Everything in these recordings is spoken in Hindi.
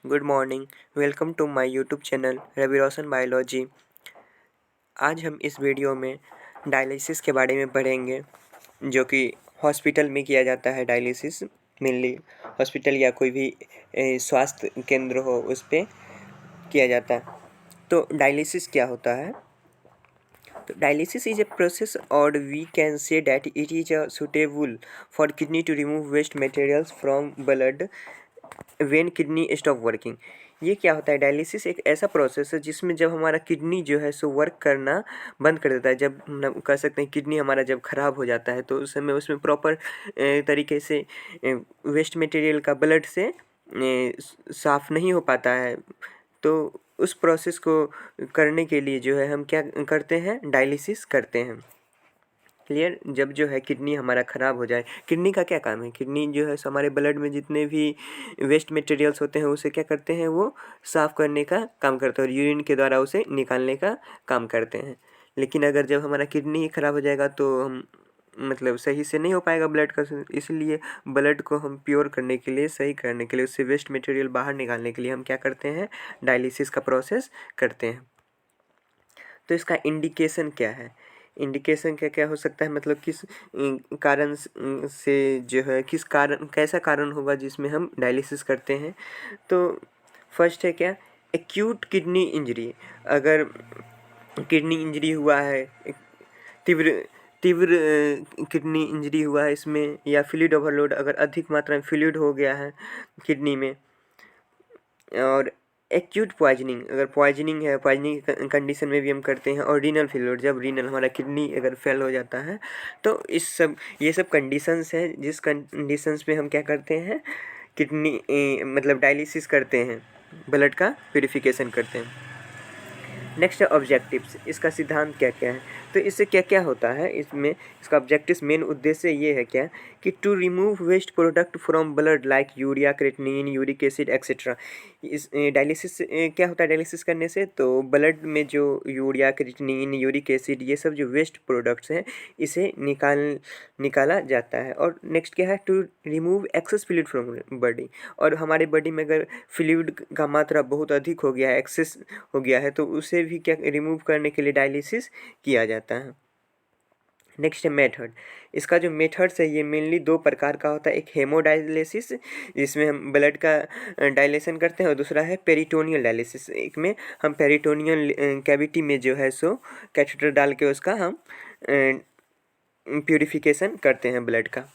Good morning. Welcome to my YouTube channel Ravi Roshan biology. आज हम इस वीडियो में डायलिसिस के बारे में पढ़ेंगे, जो कि हॉस्पिटल में किया जाता है। डायलिसिस मेनली हॉस्पिटल या कोई भी स्वास्थ्य केंद्र हो उस पे किया जाता है। तो डायलिसिस क्या होता है? तो डायलिसिस इज ए प्रोसेस और we can say that it is a suitable for kidney to remove waste materials from blood when kidney stop working. ये क्या होता है? डायलिसिस एक ऐसा प्रोसेस है जिसमें जब हमारा किडनी जो है सो वर्क करना बंद कर देता है, जब हम कह सकते हैं किडनी हमारा जब ख़राब हो जाता है, तो उस समय उसमें प्रॉपर तरीके से वेस्ट मटेरियल का ब्लड से साफ़ नहीं हो पाता है। तो उस प्रोसेस को करने के लिए जो है हम क्या करते हैं? डायलिसिस करते हैं। क्लियर? जब जो है किडनी हमारा ख़राब हो जाए, किडनी का क्या काम है? किडनी जो है सो हमारे ब्लड में जितने भी वेस्ट मटेरियल्स होते हैं उसे क्या करते हैं? वो साफ़ करने का काम करते हैं और यूरिन के द्वारा उसे निकालने का काम करते हैं। लेकिन अगर जब हमारा किडनी ही ख़राब हो जाएगा तो हम मतलब सही से नहीं हो पाएगा ब्लड का, इसलिए ब्लड को हम प्योर करने के लिए, सही करने के लिए, उससे वेस्ट मटेरियल बाहर निकालने के लिए हम क्या करते हैं? डायलिसिस का प्रोसेस करते हैं। तो इसका इंडिकेशन क्या है? इंडिकेशन क्या क्या हो सकता है? मतलब किस कारण से जो है, किस कारण, कैसा कारण होगा जिसमें हम डायलिसिस करते हैं? तो फर्स्ट है क्या? Acute kidney injury. अगर किडनी इंजरी हुआ है, तीव्र तीव्र किडनी इंजरी हुआ है इसमें, या फ्लूइड ओवरलोड, अगर अधिक मात्रा में फ्लूइड हो गया है किडनी में, और एक्यूट पॉइजनिंग, अगर पॉइजनिंग है, पॉइजनिंग कंडीशन में भी हम करते हैं। और रीनल फेलियर, जब रीनल हमारा किडनी अगर फेल हो जाता है, तो ये सब कंडीशंस हैं जिस कंडीशंस में हम क्या करते हैं? किडनी मतलब डायलिसिस करते हैं, ब्लड का प्यूरिफिकेशन करते हैं। नेक्स्ट है ऑब्जेक्टिव्स। इसका सिद्धांत क्या क्या है? तो इससे क्या क्या होता है इसमें? इसका ऑब्जेक्टिव्स, मेन उद्देश्य ये है क्या कि to remove waste product from blood like urea, creatinine, uric acid etcetera. इस डायलिसिस क्या होता है? डायलिसिस करने से तो ब्लड में जो यूरिया, क्रेटिनिन, यूरिक एसिड, ये सब जो वेस्ट प्रोडक्ट्स हैं, इसे निकाला जाता है। और नेक्स्ट क्या है? To remove excess fluid from body. और हमारे बॉडी में अगर फ्लूइड का मात्रा बहुत अधिक हो गया है, एक्सेस हो गया है, तो उसे भी क्या रिमूव करने के लिए डायलिसिस किया जाता है। नेक्स्ट है मेथड। इसका जो मेथड्स है ये मेनली दो प्रकार का होता है। एक हेमोडायलिसिस, जिसमें हम ब्लड का डायलेशन करते हैं, और दूसरा है पेरिटोनियल डायलिसिस। एक में हम पेरिटोनियल कैविटी में जो है सो कैथेटर डाल के उसका हम प्यूरिफिकेशन करते हैं ब्लड का।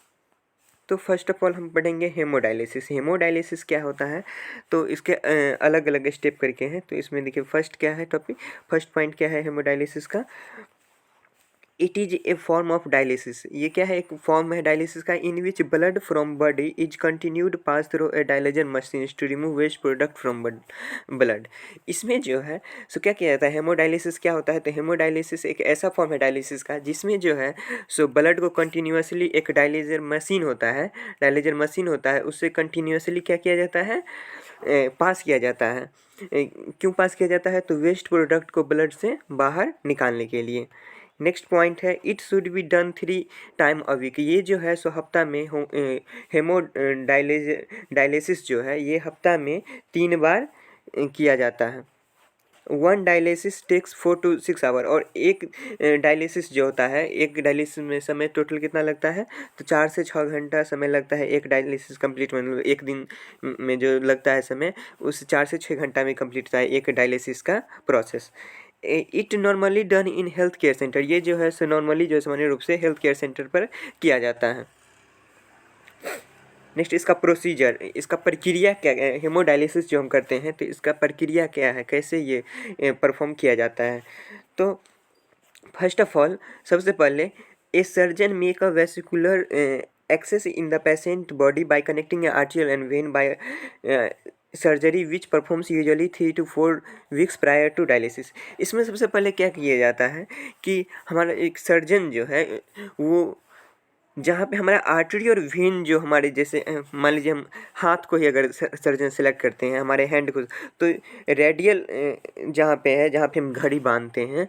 तो फर्स्ट ऑफ ऑल हम पढ़ेंगे हेमोडायलिसिस। हेमोडायलिसिस क्या होता है? तो इसके अलग अलग स्टेप करके हैं। तो इसमें देखिए फर्स्ट क्या है टॉपिक, फर्स्ट पॉइंट क्या है हेमोडायलिसिस का? It is a form of dialysis. ये क्या है? एक फॉर्म है डायलिसिस का, in which blood from body is continued pass through a dialyser machine to remove waste product from blood. इसमें जो है सो क्या किया जाता है? हेमोडायलिसिस क्या होता है? तो हेमोडायलिसिस एक ऐसा फॉर्म है डायलिसिस का जिसमें जो है सो ब्लड को कंटिन्यूसली, एक डायलिजर मशीन होता है, डायलिजर मशीन होता है, उससे कंटिन्यूसली क्या किया जाता है? पास किया जाता है। क्यों पास किया जाता है? तो वेस्ट प्रोडक्ट को ब्लड से बाहर निकालने के लिए। नेक्स्ट पॉइंट है it should be done 3 time a week. ये जो है सो हफ्ता में हेमो डायलिसिस जो है ये हफ्ता में 3 बार किया जाता है। 1 डायलिसिस टेक्स 4 to 6 आवर। और एक डायलिसिस जो होता है, एक डायलिसिस में समय टोटल कितना लगता है? तो 4 से 6 घंटा समय लगता है एक डायलिसिस कंप्लीट, मतलब एक दिन में जो लगता है समय, उस 4 से 6 घंटा में कंप्लीट होता है एक डायलिसिस का process. It normally done in health care centre. ये जो है सो नॉर्मली, जो सामान्य रूप से हेल्थ केयर सेंटर पर किया जाता है। नेक्स्ट इसका प्रोसीजर, इसका प्रक्रिया क्या है? हेमोडायलिसिस जो हम करते हैं तो इसका प्रक्रिया क्या है, कैसे ये परफॉर्म किया जाता है? तो फर्स्ट ऑफ ऑल, सबसे पहले a surgeon make a vesicular access in the patient body by connecting a arterial and vein by surgery which performs usually 3 to 4 weeks prior to dialysis. इसमें सबसे पहले क्या किया जाता है कि हमारा एक सर्जन जो है वो जहाँ पे हमारा आर्टरी और वेन जो हमारे, जैसे मान लीजिए हम हाथ को ही अगर सर्जन सेलेक्ट करते हैं, हमारे हैंड को, तो रेडियल जहाँ पे है, जहाँ पे हम घड़ी बांधते हैं,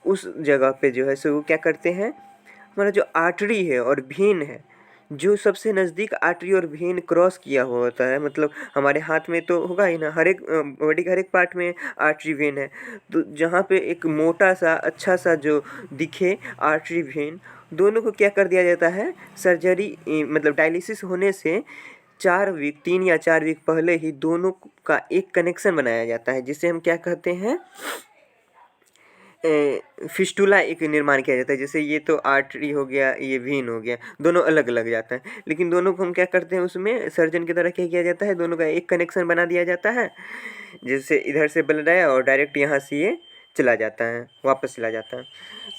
उस जगह पे जो है सो वो क्या करते हैं? हमारा जो आर्टरी है और वेन है, जो सबसे नज़दीक आर्टरी और वेन क्रॉस किया हुआ होता है, मतलब हमारे हाथ में तो होगा ही ना, हर एक बॉडी के हर एक पार्ट में आर्टरी वेन है, तो जहाँ पे एक मोटा सा अच्छा सा जो दिखे आर्टरी वेन, दोनों को क्या कर दिया जाता है, सर्जरी मतलब डायलिसिस होने से 4 वीक 3 या 4 वीक पहले ही दोनों का एक कनेक्शन बनाया जाता है, जिसे हम क्या कहते हैं, फिस्टुला एक निर्माण किया जाता है। जैसे ये तो आर्टरी हो गया, ये वेन हो गया, दोनों अलग अलग जाता है, लेकिन दोनों को हम क्या करते हैं, उसमें सर्जन की तरह क्या किया जाता है, दोनों का एक कनेक्शन बना दिया जाता है, जैसे इधर से ब्लड आया और डायरेक्ट यहाँ से ये चला जाता है, वापस चला जाता है।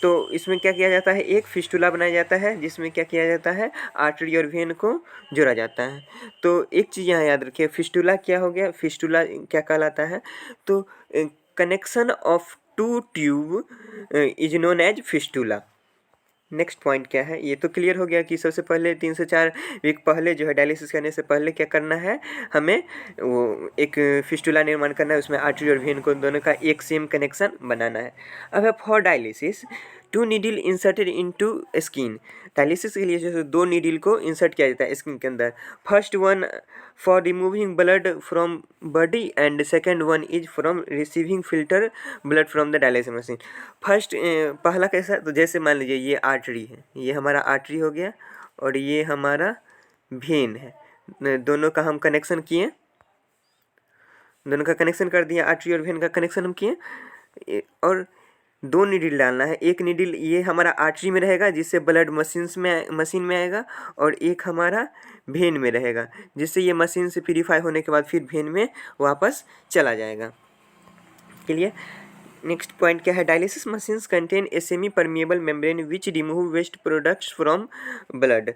तो इसमें क्या किया जाता है, एक फिस्टुला बनाया जाता है, जिसमें क्या किया जाता है, आर्टरी और वेन को जोड़ा जाता है। तो एक चीज़ यहाँ याद रखिए, फिस्टुला क्या हो गया, फिस्टुला क्या कहलाता है, तो connection of two tube is known as fistula. Next point क्या है, ये तो क्लियर हो गया कि सबसे पहले 3 से 4 वीक पहले जो है डायलिसिस करने से पहले क्या करना है, हमें वो एक फिस्टुला निर्माण करना है, उसमें आर्टरी और वेन को दोनों का एक सेम कनेक्शन बनाना है। अब है for dialysis 2 needle inserted into skin. Dialysis के लिए जो 2 नीडल को इंसर्ट किया जाता है स्किन के अंदर। First one for removing blood from body and second one is from receiving filter blood from the dialysis machine. First पहला कैसा, तो जैसे मान लीजिए ये आर्टरी है, ये हमारा आर्टरी हो गया और ये हमारा वेन है, दोनों का हम कनेक्शन किए, दोनों का कनेक्शन कर दिया, आर्टरी और वेन का कनेक्शन हम किए, और 2 नीडल डालना है। एक नीडल ये हमारा आर्टरी में रहेगा, जिससे ब्लड मशीन में आएगा, और एक हमारा वेन में रहेगा, जिससे ये मशीन से प्यूरीफाई होने के बाद फिर वेन में वापस चला जाएगा। क्लियर। नेक्स्ट पॉइंट क्या है, dialysis machines contain a semi permeable membrane which remove waste products from blood.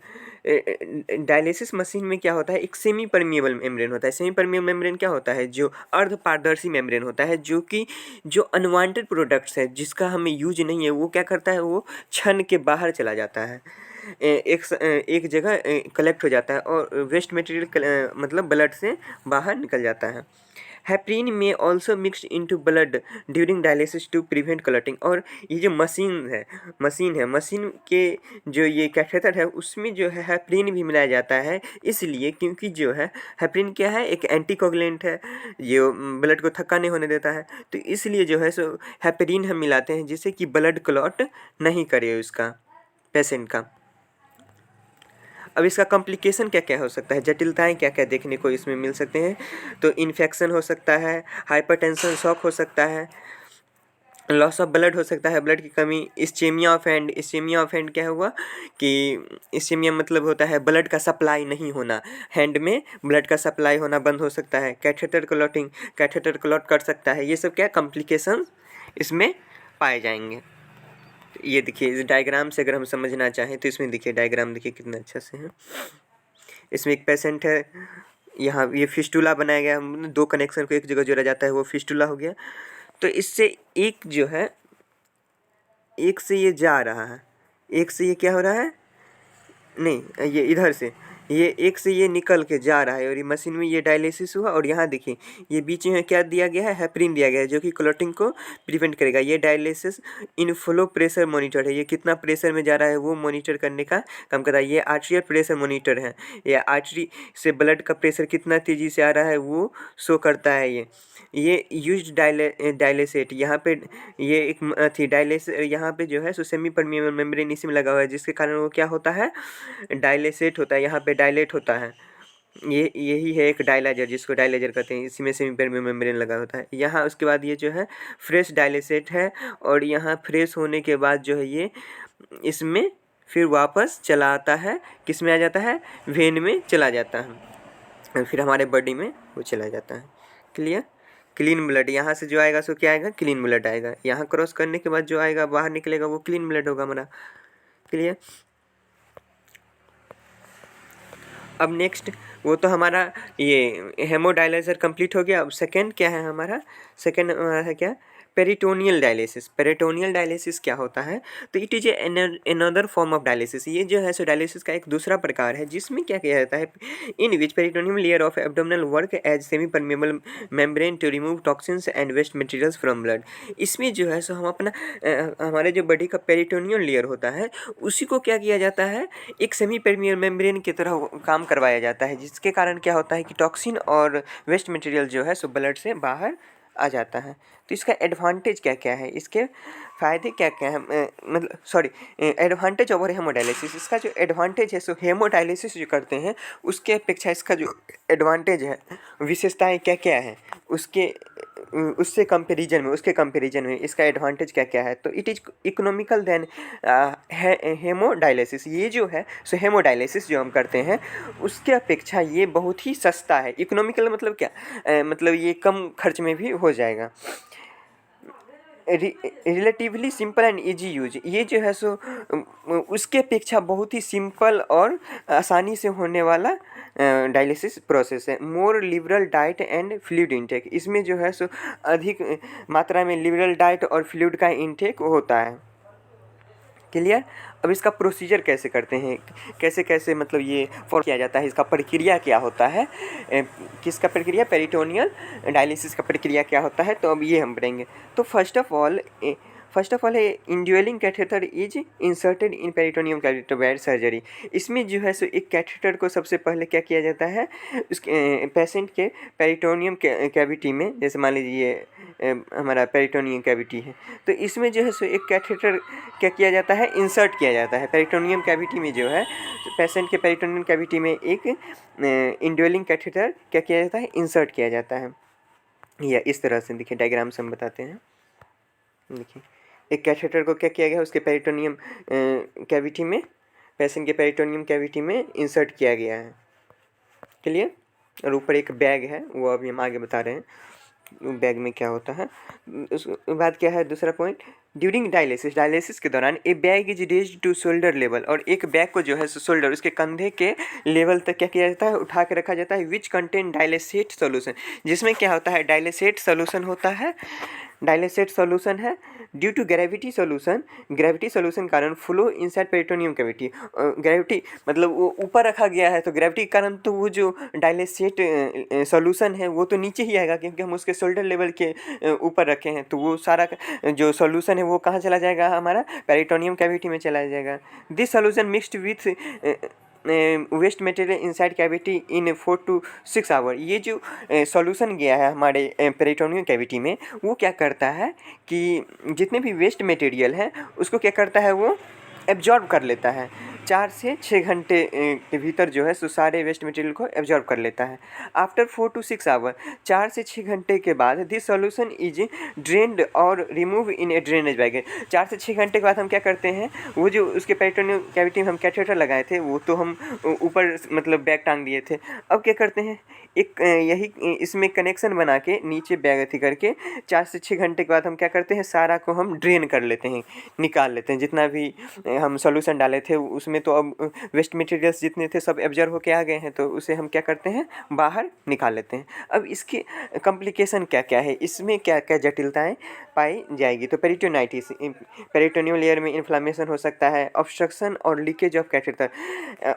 Dialysis machine में क्या होता है, एक सेमी परमिएबल मेम्ब्रेन होता है। सेमी परमिएबल मेम्ब्रेन क्या होता है, जो अर्ध पारदर्शी मेम्ब्रेन होता है, जो कि जो अनवांटेड प्रोडक्ट्स है, जिसका हमें यूज नहीं है, वो क्या करता है, वो छन के बाहर चला जाता है, एक जगह कलेक्ट हो जाता है और वेस्ट मटेरियल मतलब ब्लड से बाहर निकल जाता है। हेपरिन में also mixed into blood during dialysis to prevent clotting. और ये जो मशीन के जो ये कैथेटर है, उसमें जो है हेपरिन भी मिलाया जाता है, इसलिए क्योंकि जो है हेपरिन क्या है, एक एंटीकोगुलेंट है, जो ब्लड को थक्का नहीं होने देता है, तो इसलिए जो है सो हेपरिन हम मिलाते हैं, जिससे कि ब्लड क्लॉट नहीं करे उसका, पेशेंट का। अब इसका कॉम्प्लिकेशन क्या क्या हो सकता है, जटिलताएं क्या क्या देखने को इसमें मिल सकते हैं, तो इन्फेक्शन हो सकता है, हाइपरटेंशन, शॉक हो सकता है, लॉस ऑफ ब्लड हो सकता है, ब्लड की कमी, ischaemia of hand. Ischaemia of hand क्या हुआ कि इस्चेमिया मतलब होता है ब्लड का सप्लाई नहीं होना, हैंड में ब्लड का सप्लाई होना बंद हो सकता है। कैथेटर क्लॉटिंग, कैथेटर क्लॉट कर सकता है, ये सब क्या कॉम्प्लिकेशन इसमें पाए जाएंगे। ये देखिए, इस डायग्राम से अगर हम समझना चाहें तो इसमें देखिए, डायग्राम देखिए कितना अच्छा से है। इसमें एक पेशेंट है, यहाँ ये फिस्टुला बनाया गया, 2 कनेक्शन को एक जगह जोड़ा जाता है, वो फिस्टुला हो गया। तो इससे एक जो है, एक से ये जा रहा है, एक से ये क्या हो रहा है, नहीं ये इधर से, ये एक से ये निकल के जा रहा है, और ये मशीन में ये डायलिसिस हुआ, और यहाँ देखिए ये बीच में क्या दिया गया है, हेपरिन दिया गया है, जो कि क्लॉटिंग को प्रिवेंट करेगा। ये डायलिसिस इनफ्लो प्रेशर मॉनिटर है, ये कितना प्रेशर में जा रहा है वो मॉनिटर करने का काम करता है। ये आर्टरियल प्रेशर मॉनिटर है, ये आर्टरी से ब्लड का प्रेशर कितना तेज़ी से आ रहा है वो शो करता है। ये यूज्ड डायलिसेट, यहाँ पे ये एक थी डायलिस, यहाँ पे जो है सो सेमी परमिएबल मेम्ब्रेन इसी में लगा हुआ है, जिसके कारण वो क्या होता है, डायलेसेट होता है, यहाँ पे डायलेट होता है। ये यही है एक डायलाइजर, जिसको डायलाइजर कहते हैं, इसी में सेमी परमिएबल मेम्ब्रेन लगा होता है यहाँ। उसके बाद ये जो है फ्रेश डायलेसेट है, और यहाँ फ्रेश होने के बाद जो है ये इसमें फिर वापस चला आता है, किस में आ जाता है, वेन में चला जाता है, फिर हमारे बॉडी में वो चला जाता है। क्लियर। क्लीन ब्लड यहाँ से जो आएगा सो क्या आएगा, क्लीन ब्लड आएगा, यहाँ क्रॉस करने के बाद जो आएगा बाहर निकलेगा वो क्लीन ब्लड होगा हमारा। क्लियर। अब नेक्स्ट वो तो हमारा ये हेमोडायलाइजर कंप्लीट हो गया। अब सेकंड क्या है हमारा, सेकंड हमारा है क्या, पेरिटोनियल डायलिसिस। पेरिटोनियल डायलिसिस क्या होता है? तो it is another form of dialysis. ये जो है सो डायलिसिस का एक दूसरा प्रकार है, जिसमें क्या किया जाता है, in which peritoneum layer of abdominal work as semi permeable membrane to remove toxins and waste materials from blood. इसमें जो है सो हम अपना हमारे जो बॉडी का पेरिटोनियल लेयर होता है उसी को क्या किया जाता है, एक सेमी परमेबल मेम्ब्रेन की तरह काम करवाया जाता है, जिसके कारण क्या होता है कि टॉक्सिन और वेस्ट मटेरियल जो है सो ब्लड से बाहर आ जाता है। तो इसका एडवांटेज क्या क्या है, इसके फ़ायदे क्या क्या हैं, मतलब सॉरी, एडवांटेज ओवर हेमोडायलिसिस। इसका जो एडवांटेज है सो हेमोडायलिसिस जो करते हैं उसके अपेक्षा इसका जो एडवांटेज है, विशेषताएं क्या क्या हैं, उसके कंपेरिजन में इसका एडवांटेज क्या क्या है। तो it is economical then hemodialysis. ये जो है सो हेमोडायलिसिस जो हम करते हैं उसके अपेक्षा ये बहुत ही सस्ता है। इकोनॉमिकल मतलब क्या, मतलब ये कम खर्च में भी हो जाएगा। Relatively simple and easy use. ये जो है सो उसके अपेक्षा बहुत ही सिंपल और आसानी से होने वाला डायलिसिस प्रोसेस है। मोर liberal diet and fluid intake. इसमें जो है सो अधिक मात्रा में लिबरल डाइट और फ्लूइड का इंटेक होता है। क्लियर। अब इसका प्रोसीजर कैसे करते हैं, कैसे कैसे मतलब ये फॉलो किया जाता है, इसका प्रक्रिया क्या होता है, किसका प्रक्रिया, पेरिटोनियल डायलिसिस का प्रक्रिया क्या होता है, तो अब ये हम पढ़ेंगे। तो first of all indwelling catheter is inserted in peritoneum cavity by surgery. इसमें जो है सो एक कैथेटर को सबसे पहले क्या किया जाता है, उसके पेशेंट के पेरिटोनियम कैविटी में, जैसे मान लीजिए हमारा पेरिटोनियम कैविटी है, तो इसमें जो है सो एक कैथेटर क्या किया जाता है, इंसर्ट किया जाता है पेरिटोनियम कैविटी में। जो है पेशेंट के पेरिटोनियम कैविटी में एक इंड्यूलिंग कैथेटर क्या किया जाता है, इंसर्ट किया जाता है। या इस तरह से देखिए, डायग्राम से हम बताते हैं। देखिए एक कैथेटर को क्या किया गया, उसके पेरिटोनियम कैविटी में, पेशेंट के पेरिटोनियम कैविटी में इंसर्ट किया गया है। क्लियर। और ऊपर एक बैग है, वो अभी हम आगे बता रहे हैं बैग में क्या होता है। उसके बाद क्या है दूसरा पॉइंट, ड्यूरिंग डायलिसिस के दौरान a bag is raised to shoulder level. और एक बैग को जो है शोल्डर, उसके कंधे के लेवल तक क्या किया जाता है, उठा के रखा जाता है, विच कंटेन डायलिसेट सोल्यूशन। जिसमें क्या होता है, डायलिसेट सोल्यूशन होता है, डायलिसेट सोल्यूशन है। ड्यू टू ग्रेविटी सोल्यूशन कारण flow inside peritoneum cavity. Gravity मतलब वो ऊपर रखा गया है, तो ग्रेविटी के कारण तो वो जो डायलिसेट सोल्यूशन है वो तो नीचे ही आएगा, क्योंकि हम उसके शोल्डर लेवल के ऊपर रखे हैं। तो वो सारा जो सोल्यूशन है वो कहाँ चला जाएगा, हमारा पेरिटोनियम कैविटी में चला जाएगा। This solution mixed with waste material inside cavity in 4 to 6 hour. ये जो सॉल्यूशन गया है हमारे पेरिटोनियम कैविटी में, वो क्या करता है कि जितने भी वेस्ट मटेरियल है उसको क्या करता है, वो एब्जॉर्ब कर लेता है। 4 से 6 घंटे के भीतर जो है सो सारे वेस्ट मटेरियल को एब्जॉर्ब कर लेता है। आफ्टर 4 to 6 आवर, 4 से 6 घंटे के बाद दिस सॉल्यूशन इज ड्रेन्ड और remove in A drainage bag. 4 से 6 घंटे के बाद हम क्या करते हैं, वो जो उसके पेरिटोनियम कैविटी में हम कैथेटर लगाए थे वो तो हम ऊपर मतलब बैग टांग दिए थे। अब क्या करते हैं, एक यही इसमें कनेक्शन बना के नीचे बैग अथी करके 4 से 6 घंटे के बाद हम क्या करते हैं, सारा को हम ड्रेन कर लेते हैं, निकाल लेते हैं। जितना भी हम सॉल्यूशन डाले थे उसमें तो अब वेस्ट मटेरियल्स जितने थे सब एब्जॉर्ब होके आ गए हैं, तो उसे हम क्या करते हैं, बाहर निकाल लेते हैं। अब इसके कॉम्प्लिकेशन क्या क्या है, इसमें क्या क्या जटिलताएं पाई जाएगी। तो पेरिटोनाइटिस, पेरिटोनियम लेयर में इन्फ्लामेशन हो सकता है। ऑब्स्ट्रक्शन और लीकेज ऑफ कैथेटर।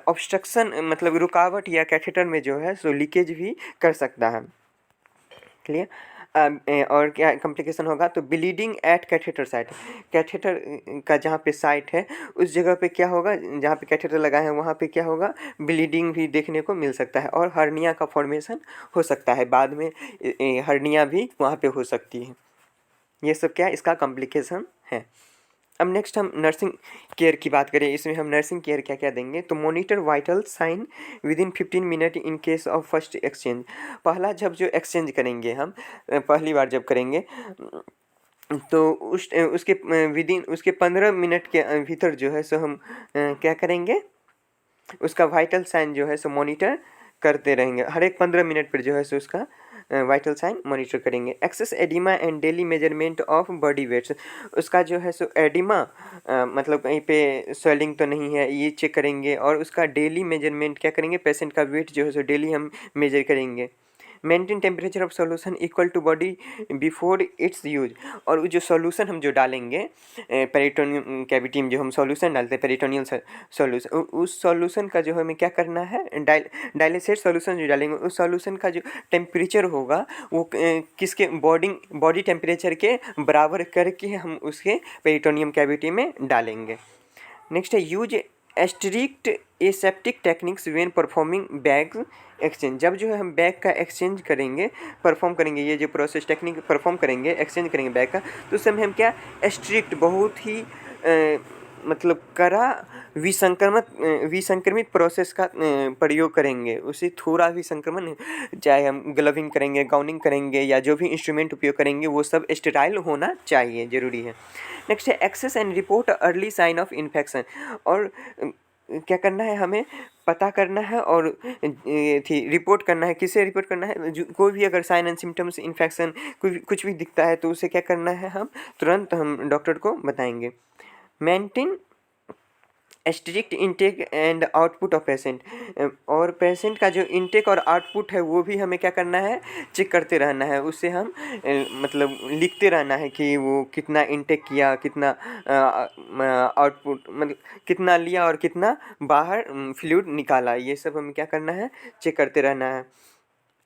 ऑब्स्ट्रक्शन मतलब रुकावट या कैथेटर में जो है सो लीकेज भी कर सकता है। क्लियर। और क्या कॉम्प्लिकेशन होगा, तो bleeding at catheter site. Catheter का जहाँ पे साइट है उस जगह पे क्या होगा, जहाँ पे कैथेटर लगा है वहाँ पे क्या होगा, ब्लीडिंग भी देखने को मिल सकता है। और हर्निया का फॉर्मेशन हो सकता है, बाद में हर्निया भी वहाँ पे हो सकती है। ये सब क्या इसका कॉम्प्लिकेशन है। अब नेक्स्ट हम नर्सिंग केयर की बात करें, इसमें हम नर्सिंग केयर क्या क्या देंगे। तो monitor vital sign within 15 minute in case of first exchange. पहला जब जो एक्सचेंज करेंगे हम, पहली बार जब करेंगे तो उसके विद इन उसके 15 मिनट के भीतर जो है सो हम क्या करेंगे, उसका वाइटल साइन जो है सो मॉनिटर करते रहेंगे। हर एक 15 मिनट पर जो है सो उसका वाइटल साइन मॉनिटर करेंगे। Assess edema and daily measurement of body weights. उसका जो है सो एडिमा मतलब कहीं पे स्वेलिंग तो नहीं है ये चेक करेंगे, और उसका डेली मेजरमेंट क्या करेंगे, पेशेंट का वेट जो है सो डेली हम मेजर करेंगे। Maintain temperature of solution equal to body before its use. और वो जो सॉल्यूशन हम जो डालेंगे पेरिटोनियम कैविटी में, जो हम सॉल्यूशन डालते हैं पेरिटोनियल सॉल्यूशन, उस सॉल्यूशन का जो हमें क्या करना है, डाइल्यूटेड सॉल्यूशन जो डालेंगे उस सॉल्यूशन का जो टेम्परेचर होगा वो किसके बॉडी टेम्परेचर के बराबर करके हम उसके पेरिटोनियम कैविटी में डालेंगे। नेक्स्ट है use strict aseptic techniques when performing bag exchange. जब जो है हम बैग का एक्सचेंज करेंगे, परफॉर्म करेंगे, ये जो प्रोसेस टेक्निक परफॉर्म करेंगे, एक्सचेंज करेंगे बैग का, तो उस समय हम क्या स्ट्रिक्ट बहुत ही मतलब कड़ा विसंक्रमित प्रोसेस का प्रयोग करेंगे। उसे थोड़ा भी संक्रमण, चाहे हम ग्लविंग करेंगे, गाउनिंग करेंगे या जो भी इंस्ट्रूमेंट उपयोग करेंगे वो सब स्टेराइल होना चाहिए, ज़रूरी है। नेक्स्ट है assess and report early sign of infection. और क्या करना है, हमें पता करना है और रिपोर्ट करना है। किसे रिपोर्ट करना है, जो कोई भी अगर साइन एंड सिम्टम्स इन्फेक्शन कुछ भी दिखता है तो उसे क्या करना है, हम तुरंत हम डॉक्टर को बताएंगे। Maintain strict intake and output of patient. और पेशेंट का जो इनटेक और आउटपुट है वो भी हमें क्या करना है, चेक करते रहना है। उससे हम मतलब लिखते रहना है कि वो कितना इनटेक किया, कितना आउटपुट मतलब कितना लिया और कितना बाहर फ्लूइड निकाला, ये सब हमें क्या करना है, चेक करते रहना है।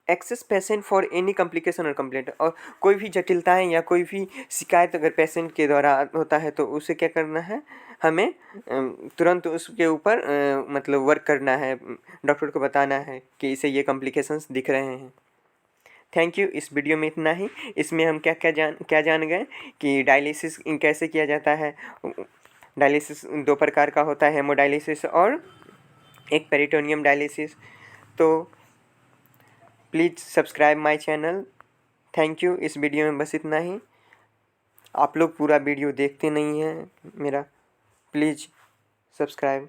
Access patient for any complication और कंप्लेंट। और कोई भी जटिलताएं या कोई भी शिकायत अगर पेशेंट के द्वारा होता है तो उसे क्या करना है, हमें तुरंत उसके ऊपर मतलब वर्क करना है, डॉक्टर को बताना है कि इसे ये कॉम्प्लिकेशंस दिख रहे हैं। Thank you. इस वीडियो में इतना ही। इसमें हम क्या जान गए कि डायलिसिस कैसे किया जाता है। डायलिसिस दो प्रकार का होता है, हेमोडायलिसिस और एक पेरिटोनियम डायलिसिस। तो please subscribe my channel. Thank you. इस वीडियो में बस इतना ही। आप लोग पूरा वीडियो देखते नहीं हैं मेरा, प्लीज़ सब्सक्राइब।